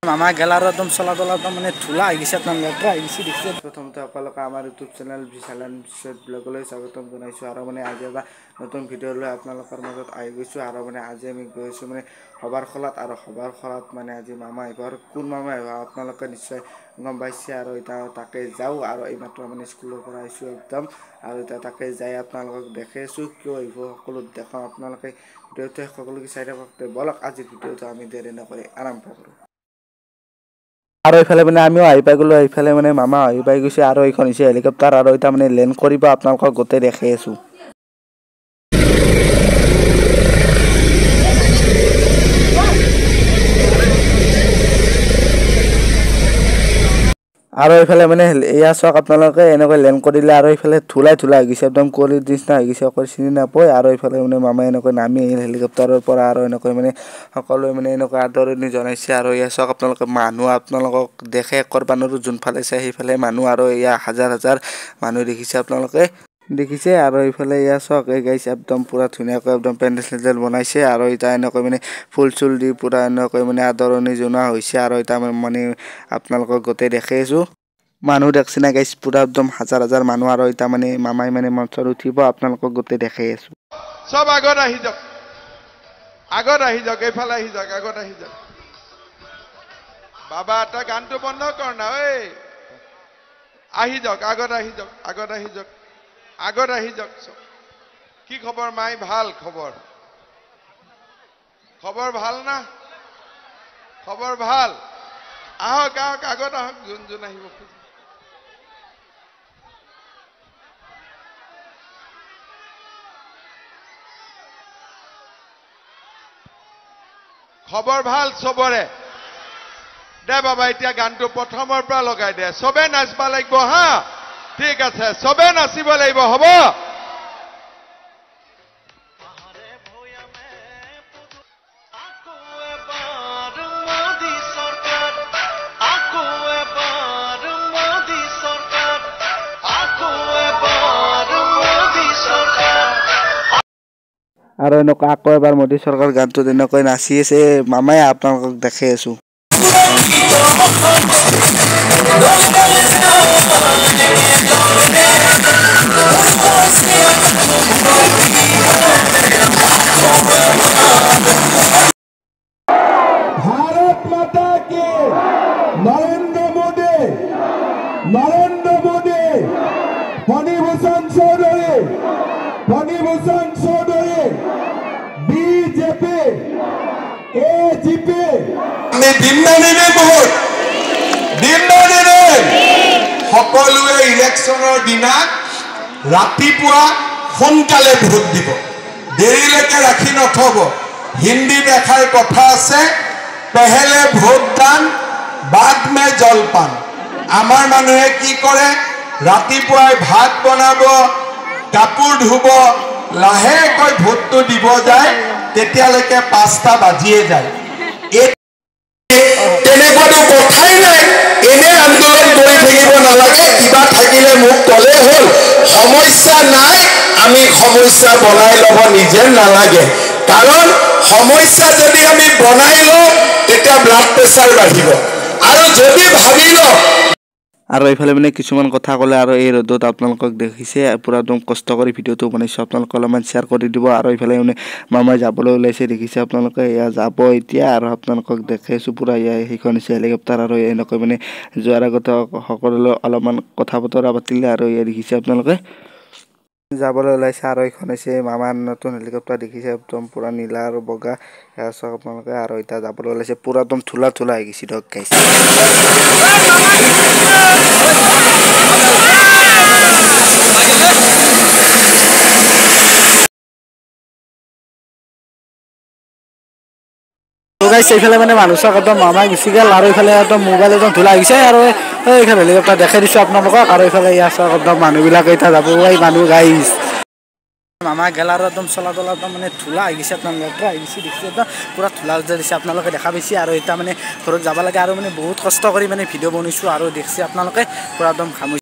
মামা গেলার একদম চলাচল একদম মানে ধুলা হয়ে গেছে আপনার লেট্রা হয়ে গেছে দেখছি প্রথমত আপনাদের আমার ইউটিউব চ্যানেল ভিশালান বিশ্বত ব্লগলৈ স্বাগতম জনাইছোঁ আৰু মানে আজি এটা নতুন ভিডিঅ' লৈ আপোনালোকৰ মাজত আহি গৈছোঁ আৰু মানে আজি আমি গৈছোঁ মানে সবাৰ খলাত আৰু সবাৰ খলাত মানে আজি মামা আহিব আৰু কোন মামা আহিব আপোনালোকে নিশ্চয় গম পাইছে আৰু এতিয়া তাকে যাওঁ আৰু এইমাত্ৰ মানে স্কুলৰ পৰা আহিছোঁ একদম আৰু এতিয়া তাকে যাই আপোনালোকক দেখাইছোঁ কিয় আহিব সকলো দেখাওঁ আপোনালোকে ভিডিঅ'টো সকলোকে চাই থাকক বলক আজি ভিডিঅ'টো আমি দেৰি নকৰি আৰম্ভ কৰোঁ আৰু এইফালে মানে আমিও আহি পাই গ'লো এইফালে মানে মামা আহি পাই গৈছে আৰু এইখন হৈছে হেলিকপ্টাৰ আৰু এতিয়া মানে লেণ্ড কৰিব আপোনালোকক গোটেই দেখাই আছোঁ আৰু এইফালে মানে এয়া চাওক আপোনালোকে এনেকৈ লেণ্ড কৰিলে আৰু এইফালে ধুলাই হৈ গৈছে একদম কলিৰ নিচিনা হৈ গৈছে অকল চিনি নাপায় আৰু এইফালে মানে মামাই এনেকৈ নামি আহিল হেলিকপ্টাৰৰ পৰা আৰু এনেকৈ মানে সকলোৱে মানে এনেকৈ আদৰণি জনাইছে আৰু এয়া চাওক আপোনালোকে মানুহ আপোনালোকক দেখে কৰবানৰো যোনফালে চাই সেইফালে মানুহ আৰু এয়া হাজাৰ মানুহ দেখিছে আপোনালোকে দেখিছে আৰু এইফালে এয়া চাওক এই গাইছে একদম পুৰা ধুনীয়াকৈ একদম পেণ্ডেল বনাইছে আৰু এতিয়া এনেকৈ মানে ফুল চুল দি পুৰা এনেকৈ মানে আদৰণি জনোৱা হৈছে আৰু এতিয়া মানে আপোনালোকক গোটেই দেখাইছোঁ মানুহ দেখছি না গাইছ পুৰা একদম হাজাৰ মানুহ আৰু এতিয়া মানে মামাই মানে মঞ্চত উঠিব আপোনালোকক গোটেই দেখাই আছোঁ সব আগত আহি যাওক এইফালে আহি যাওক আগত আহি যাওক বাবা এটা গানটো বন্ধ কৰ না ঐ আহি যাওক আগত আহি যাওক সব কি খবৰ মাই ভাল খবৰ ভাল না খবৰ ভাল আহক আগত আহক যোন আহিব খবৰ ভাল চবৰে দে বাবা এতিয়া গানটো প্ৰথমৰ পৰা লগাই দে সবে নাচবা লাগিব হা ঠিক আছে সবে নাচিব লাগিব হ'ব আৰু এনেকুৱা আকৌ এবাৰ মোদী চৰকাৰ গানটো তেনেকৈ নাচি আছে মামাই আপোনালোকক দেখাই আছোঁ भारत माता की नरेंद्र मोदी फणिभूषण चौधरी बीजेपी एजीपी সকলোৱে ইলেকশ্যনৰ দিনা ৰাতিপুৱা সোনকালে ভোট দিব দেৰিলৈকে ৰাখি নথব হিন্দীত এষাৰ কথা আছে পেহেলে ভোটদান বাদ মে জলপান আমাৰ মানুহে কি কৰে ৰাতিপুৱাই ভাত বনাব কাপোৰ ধুব লাহেকৈ ভোটটো দিব যায় তেতিয়ালৈকে 5টা বাজিয়ে যায় তেনেকুৱাটো কথাই নাই এনে আন্দোলন কৰি থাকিব নালাগে কিবা থাকিলে মোক ক'লে হ'ল সমস্যা নাই আমি সমস্যা বনাই ল'ব নিজে নালাগে কাৰণ সমস্যা যদি আমি বনাই লওঁ তেতিয়া ব্লাড প্ৰেছাৰ বাঢ়িব আৰু যদি ভাবি লওঁ আৰু এইফালে মানে কিছুমান কথা ক'লে আৰু এই ৰ'দত আপোনালোকক দেখিছে পুৰা একদম কষ্ট কৰি ভিডিঅ'টো বনাইছোঁ আপোনালোকে অলপমান শ্বেয়াৰ কৰি দিব আৰু এইফালে মানে মামাই যাবলৈ ওলাইছে দেখিছে আপোনালোকে এয়া যাব এতিয়া আৰু আপোনালোকক দেখাইছোঁ পুৰা এয়া সেইখন হৈছে হেলিকপ্টাৰ আৰু এনেকৈ মানে যোৱাৰ আগতে সকলোলৈ অলপমান কথা বতৰা পাতিলে আৰু এয়া দেখিছে আপোনালোকে যাবলৈ ওলাইছে আৰু এইখন হৈছে মামাৰ নতুন হেলিকপ্টাৰ দেখিছে একদম পুৰা নীলা আৰু বগা এয়া চাওক আপোনালোকে আৰু এতিয়া যাবলৈ ওলাইছে পুৰা একদম ধুলা হৈ গৈছে দিয়ক গাইছে এইফালে মানে মানুহ চাওক একদম মামাই গুচি গ'ল আৰু এইফালে একদম মোবাইল একদম ধুলা হৈছে আৰু এইফালে হেলিকপ্টাৰ দেখাই দিছোঁ আপোনালোকক আৰু এইফালে ইয়াৰ চাওক একদম মানুহবিলাকে এতিয়া যাব মানুহ গাইছ মামা গেলাৰ একদম চলাচল একদম মানে ধুলা হৈ গৈছে আপোনাৰ লেট্ৰা হৈ গৈছে দেখি একদম পুৰা ধুলা দিছে আপোনালোকে দেখা পাইছে আৰু এতিয়া মানে ঘৰত যাব লাগে আৰু মানে বহুত কষ্ট কৰি মানে ভিডিঅ' বনাইছোঁ আৰু দেখছে আপোনালোকে পুৰা একদম